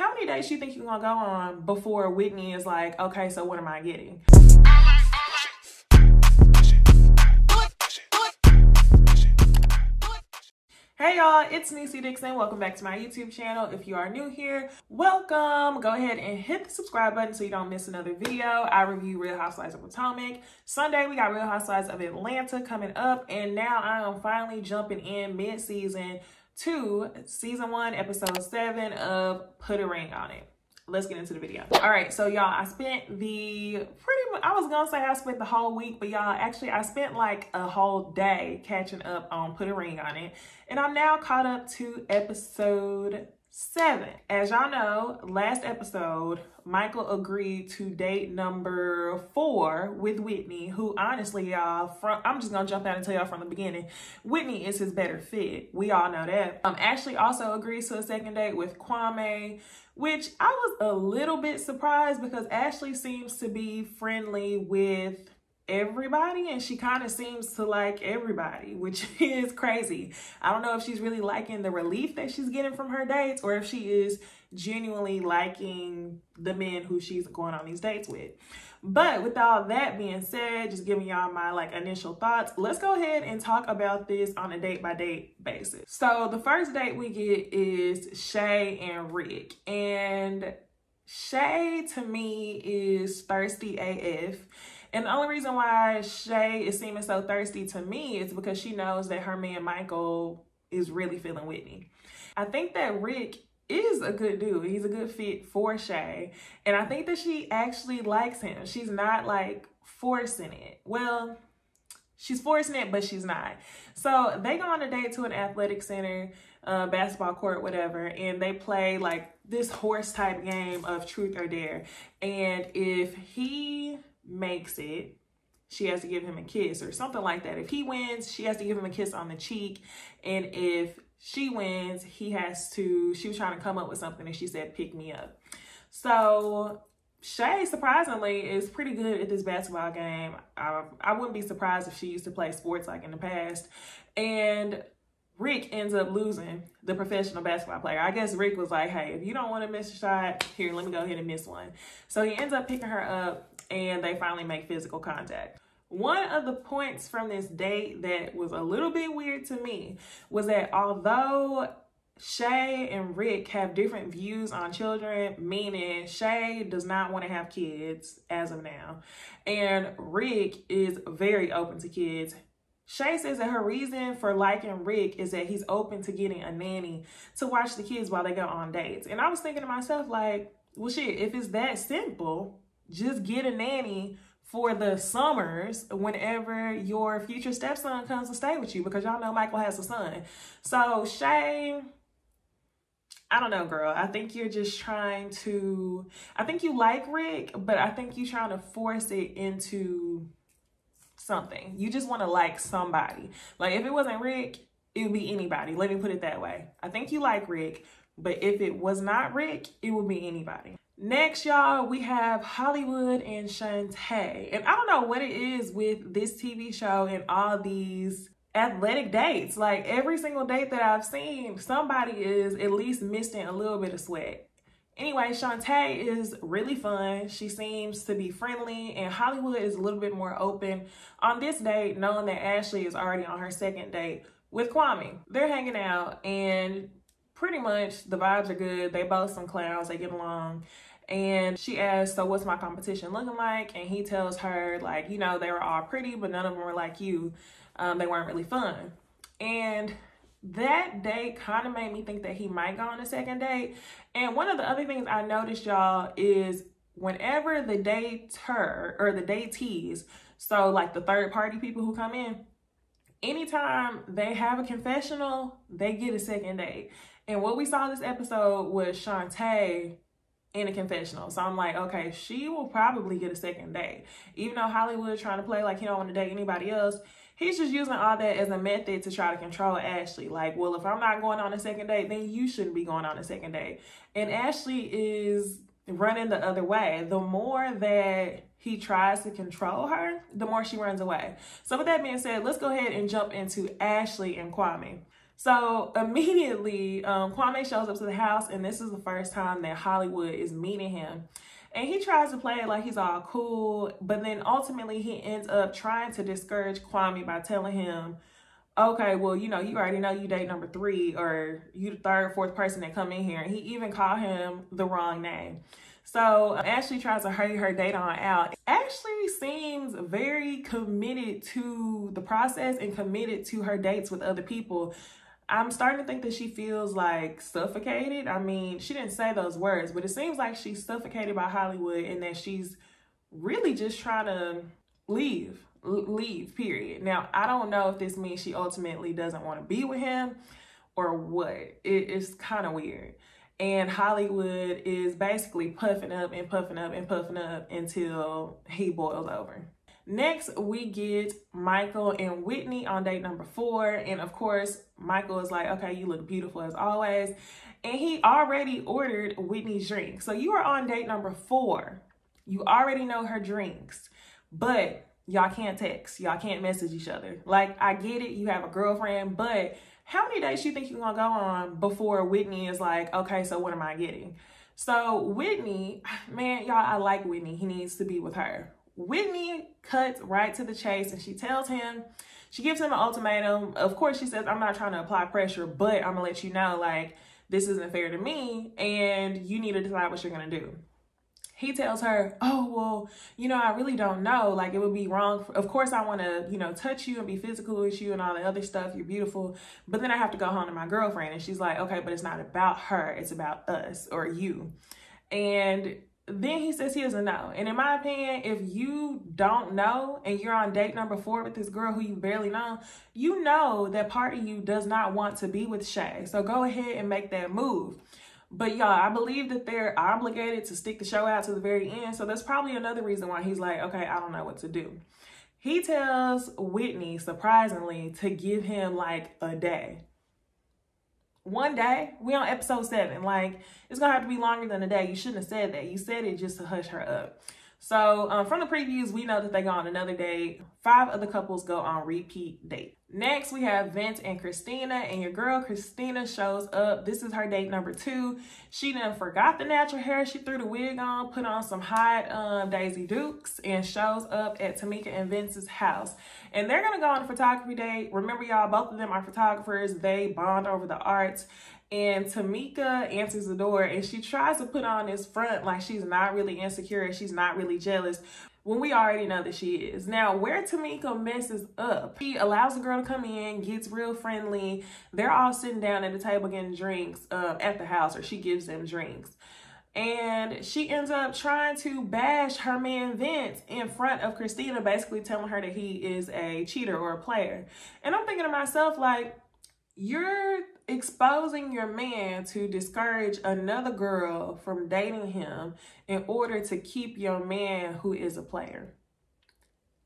How many dates do you think you're gonna go on before Whitney is like, okay, so what am I getting? Hey y'all, it's Necey Dixon. Welcome back to my YouTube channel. If you are new here, welcome. Go ahead and hit the subscribe button so you don't miss another video. I review Real Housewives of Potomac. Sunday, we got Real Housewives of Atlanta coming up. And now I am finally jumping in mid-season to season 1, episode 7 of Put a Ring on It. Let's get into the video. All right, so y'all, I spent I was gonna say I spent the whole week, but y'all, actually I spent like a whole day catching up on Put a Ring on It. And I'm now caught up to episode 7. As y'all know, last episode, Michael agreed to date number 4 with Whitney, who honestly, y'all, I'm just gonna jump out and tell y'all from the beginning, Whitney is his better fit. We all know that. Ashley also agrees to a second date with Kwame, which I was a little bit surprised because Ashley seems to be friendly with everybody and she kind of seems to like everybody, which is crazy. I don't know if she's really liking the relief that she's getting from her dates or if she is genuinely liking the men who she's going on these dates with. But with all that being said, just giving y'all my initial thoughts, let's go ahead and talk about this on a date-by-date basis. So the first date we get is Shay and Rick. And Shay, to me, is thirsty AF. And the only reason why Shay is seeming so thirsty to me is because she knows that her man Michael is really feeling Whitney. I think that Rick is a good dude. He's a good fit for Shay. And I think that she actually likes him. She's not like forcing it. Well, she's forcing it, but she's not. So they go on a date to an athletic center, basketball court, whatever, and they play like this horse type game of truth or dare. And if he makes it, she has to give him a kiss or something like that. If he wins, she has to give him a kiss on the cheek. And if she wins, she was trying to come up with something and she said, pick me up. So Shay, surprisingly, is pretty good at this basketball game. I wouldn't be surprised if she used to play sports like in the past. And Rick ends up losing, the professional basketball player. I guess Rick was like, hey, if you don't want to miss a shot, here, let me go ahead and miss one. So he ends up picking her up and they finally make physical contact. One of the points from this date that was a little bit weird to me was that although Shay and Rick have different views on children, meaning Shay does not want to have kids as of now, and Rick is very open to kids. Shay says that her reason for liking Rick is that he's open to getting a nanny to watch the kids while they go on dates. And I was thinking to myself, like, well, shit, if it's that simple, just get a nanny for the summers whenever your future stepson comes to stay with you, because y'all know Michael has a son. So Shay, I don't know, girl. I think you're just trying to, I think you like Rick, but I think you're trying to force it into something. You just want to like somebody. Like if it wasn't Rick, it would be anybody. Let me put it that way. I think you like Rick, but if it was not Rick, it would be anybody. Next, y'all, we have Hollywood and Shantae. And I don't know what it is with this TV show and all these athletic dates. Like every single date that I've seen, somebody is at least missing a little bit of sweat. Anyway, Shantae is really fun. She seems to be friendly, and Hollywood is a little bit more open on this date, knowing that Ashley is already on her second date with Kwame. They're hanging out and pretty much the vibes are good. They both some clowns, they get along. And she asks, so what's my competition looking like? And he tells her, like, you know, they were all pretty, but none of them were like you. They weren't really fun. And that date kind of made me think that he might go on a second date. And one of the other things I noticed, y'all, is whenever the dater or the datees, so like the third party people who come in, anytime they have a confessional, they get a second date. And what we saw this episode was Shantae in a confessional. So I'm like, okay, she will probably get a second date. Even though Hollywood trying to play like he don't want to date anybody else, he's just using all that as a method to try to control Ashley. Like, well, if I'm not going on a second date, then you shouldn't be going on a second date. And Ashley is running the other way. The more that he tries to control her, the more she runs away. So with that being said, let's go ahead and jump into Ashley and Kwame. So immediately, Kwame shows up to the house, and this is the first time that Hollywood is meeting him. And he tries to play it like he's all cool, but then ultimately he ends up trying to discourage Kwame by telling him, okay, well, you already know you date number 3, or you the third, fourth person that come in here. And he even called him the wrong name. So Ashley tries to hurry her date on out. Ashley seems very committed to the process and committed to her dates with other people. I'm starting to think that she feels like suffocated. I mean, she didn't say those words, but it seems like she's suffocated by Hollywood and that she's really just trying to leave, period. Now, I don't know if this means she ultimately doesn't want to be with him or what. It's kind of weird. And Hollywood is basically puffing up and puffing up and puffing up until he boils over. Next, we get Michael and Whitney on date number 4. And of course, Michael is like, okay, you look beautiful as always. And he already ordered Whitney's drink. So you are on date number 4. You already know her drinks, but y'all can't text. Y'all can't message each other. Like, I get it. You have a girlfriend, but how many dates you think you're going to go on before Whitney is like, okay, so what am I getting? So Whitney, man, y'all, I like Whitney. He needs to be with her. Whitney cuts right to the chase and she tells him, she gives him an ultimatum. Of course, she says, I'm not trying to apply pressure, but I'm gonna let you know, like, this isn't fair to me and you need to decide what you're gonna do. He tells her, oh, well, I really don't know. Like, it would be wrong. Of course, I want to, touch you and be physical with you and all the other stuff. You're beautiful. But then I have to go home to my girlfriend. And she's like, okay, but it's not about her. It's about us or you. And then he says he doesn't know. And in my opinion, if you don't know and you're on date number 4 with this girl who you barely know, you know that part of you does not want to be with Shay. So go ahead and make that move. But y'all, I believe that they're obligated to stick the show out to the very end. So that's probably another reason why he's like, okay, I don't know what to do. He tells Whitney, surprisingly, to give him like a day. One day? We on episode 7. Like, it's gonna have to be longer than a day. You shouldn't have said that. You said it just to hush her up. So from the previews, we know that they go on another date. 5 other couples go on repeat dates. Next, we have Vince and Christina, and your girl Christina shows up. This is her date number 2. She done forgot the natural hair. She threw the wig on, put on some hot Daisy Dukes, and shows up at Tamika and Vince's house. And they're gonna go on a photography date. Remember, y'all, both of them are photographers. They bond over the arts. And Tamika answers the door and she tries to put on this front like she's not really insecure, she's not really jealous, when we already know that she is. Now, where Tamika messes up, she allows the girl to come in, gets real friendly. They're all sitting down at the table getting drinks at the house, or she gives them drinks. And she ends up trying to bash her man Vince in front of Christina, basically telling her that he is a cheater or a player. And I'm thinking to myself, like, you're exposing your man to discourage another girl from dating him in order to keep your man who is a player.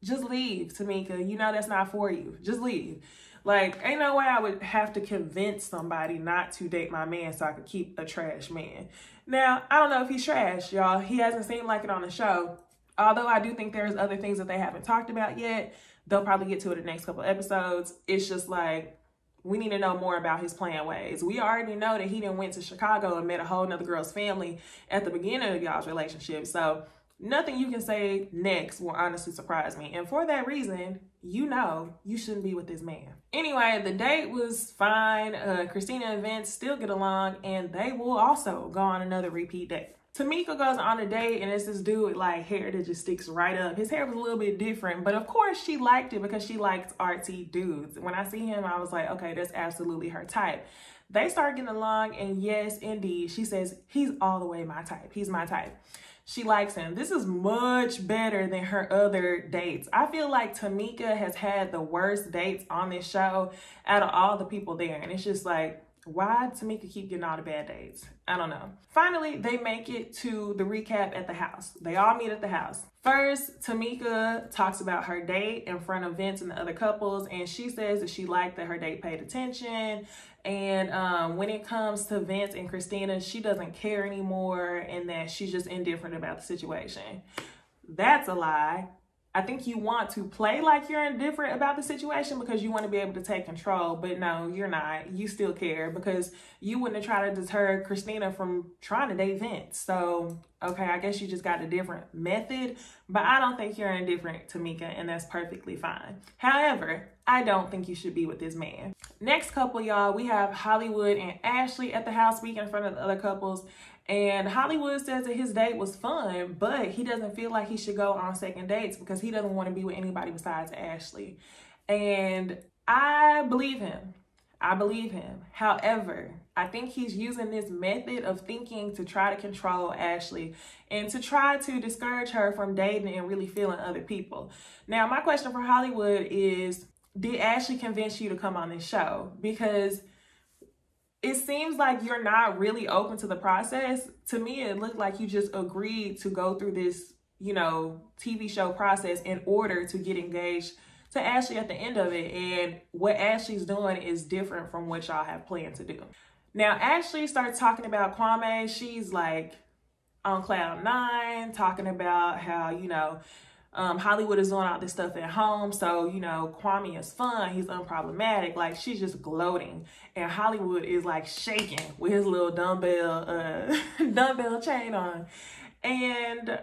Just leave, Tamika. You know that's not for you. Just leave. Like, ain't no way I would have to convince somebody not to date my man so I could keep a trash man. Now, I don't know if he's trash, y'all. He hasn't seemed like it on the show. Although I do think there's other things that they haven't talked about yet. They'll probably get to it in the next couple episodes. It's just like, we need to know more about his playing ways. We already know that he done went to Chicago and met a whole nother girl's family at the beginning of y'all's relationship. So nothing you can say next will honestly surprise me. And for that reason, you know you shouldn't be with this man. Anyway, the date was fine. Christina and Vince still get along, and they will also go on another repeat date. Tamika goes on a date, and it's this dude with like hair that just sticks right up. His hair was a little bit different, but of course she liked it because she likes artsy dudes. When I see him, I was like, okay, that's absolutely her type. They start getting along, and yes, indeed, she says, he's all the way my type. He's my type. She likes him. This is much better than her other dates. I feel like Tamika has had the worst dates on this show out of all the people there, and it's just like, why Tamika keep getting all the bad dates? I don't know. Finally, they make it to the recap at the house. They all meet at the house. First, Tamika talks about her date in front of Vince and the other couples, and she says that she liked that her date paid attention. And when it comes to Vince and Christina, she doesn't care anymore and that she's just indifferent about the situation. That's a lie. I think you want to play like you're indifferent about the situation because you want to be able to take control, but no, you're not. You still care because you wouldn't have tried to deter Christina from trying to date Vince. So, okay, I guess you just got a different method, but I don't think you're indifferent, Tamika, and that's perfectly fine. However, I don't think you should be with this man. Next couple, y'all, we have Hollywood and Ashley at the house speaking in front of the other couples. And Hollywood says that his date was fun, but he doesn't feel like he should go on second dates because he doesn't want to be with anybody besides Ashley. And I believe him. I believe him. However, I think he's using this method of thinking to try to control Ashley and to try to discourage her from dating and really feeling other people. Now, my question for Hollywood is, did Ashley convince you to come on this show? Because it seems like you're not really open to the process. To me, it looked like you just agreed to go through this, you know, TV show process in order to get engaged to Ashley at the end of it. And what Ashley's doing is different from what y'all have planned to do. Now, Ashley starts talking about Kwame. She's like on cloud 9, talking about how, you know, Hollywood is doing all this stuff at home. So, you know, Kwame is fun. He's unproblematic. Like, she's just gloating. And Hollywood is like shaking with his little dumbbell chain on. And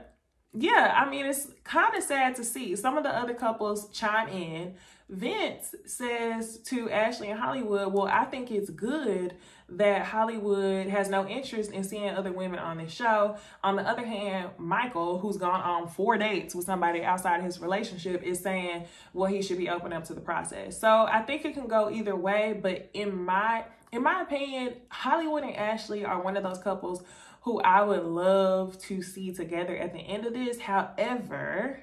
yeah, I mean, it's kind of sad to see. Some of the other couples chime in. Vince says to Ashley and Hollywood, well, I think it's good that Hollywood has no interest in seeing other women on this show. On the other hand, Michael, who's gone on 4 dates with somebody outside his relationship, is saying, well, he should be open up to the process. So I think it can go either way. But in my opinion, Hollywood and Ashley are one of those couples who I would love to see together at the end of this. However,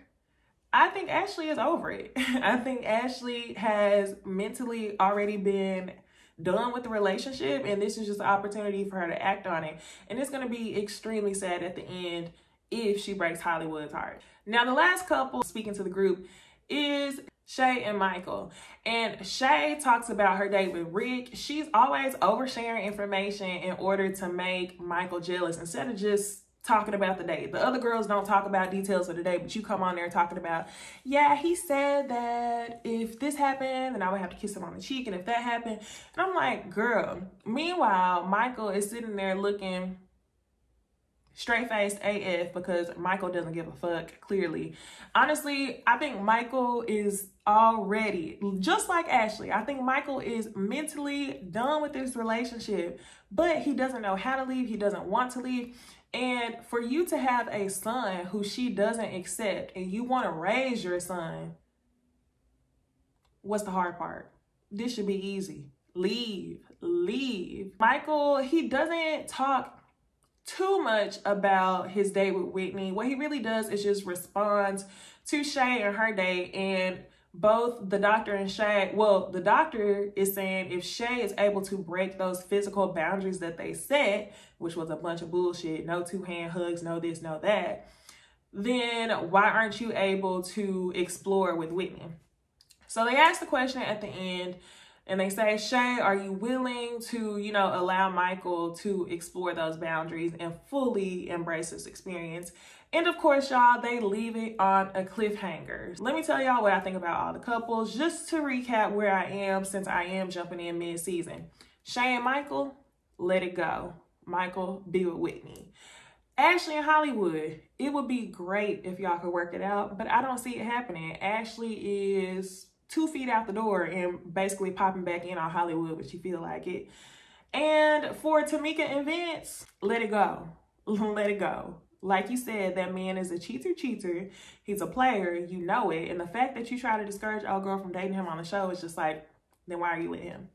I think Ashley is over it. I think Ashley has mentally already been done with the relationship, and this is just an opportunity for her to act on it. And it's going to be extremely sad at the end if she breaks Hollywood's heart. Now, the last couple speaking to the group is Shay and Michael. And Shay talks about her date with Rick. She's always oversharing information in order to make Michael jealous instead of just talking about the date. The other girls don't talk about details of the date, but you come on there talking about, yeah, he said that if this happened, then I would have to kiss him on the cheek, and if that happened. And I'm like, girl. Meanwhile, Michael is sitting there looking straight-faced AF because Michael doesn't give a fuck, clearly. Honestly, I think Michael is already, just like Ashley, I think Michael is mentally done with this relationship, but he doesn't know how to leave. He doesn't want to leave. And for you to have a son who she doesn't accept and you want to raise your son, what's the hard part? This should be easy. Leave. Michael, he doesn't talk too much about his date with Whitney. What he really does is just respond to Shay and her date, and both the doctor and Shay, well, the doctor is saying if Shay is able to break those physical boundaries that they set, which was a bunch of bullshit, no 2-hand hugs, no this, no that, then why aren't you able to explore with Whitney? So they ask the question at the end, and they say, Shay, are you willing to, you know, allow Michael to explore those boundaries and fully embrace this experience? And of course, y'all, they leave it on a cliffhanger. Let me tell y'all what I think about all the couples, just to recap where I am since I am jumping in mid-season. Shay and Michael, let it go. Michael, be with Whitney. Ashley and Hollywood, it would be great if y'all could work it out, but I don't see it happening. Ashley is 2 feet out the door and basically popping back in on Hollywood when she feel like it. And for Tamika and Vince, let it go. Let it go. Like you said, that man is a cheater. He's a player. You know it. And the fact that you try to discourage our girl from dating him on the show is just like, then why are you with him?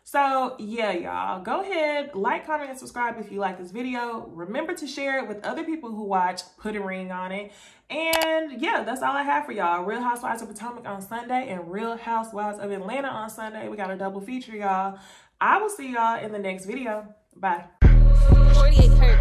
So yeah, y'all, go ahead, like, comment, and subscribe if you like this video. Remember to share it with other people who watch. Put a ring on it. And yeah, that's all I have for y'all. Real Housewives of Potomac on Sunday and Real Housewives of Atlanta on Sunday. We got a double feature, y'all. I will see y'all in the next video. Bye. 48 hurt.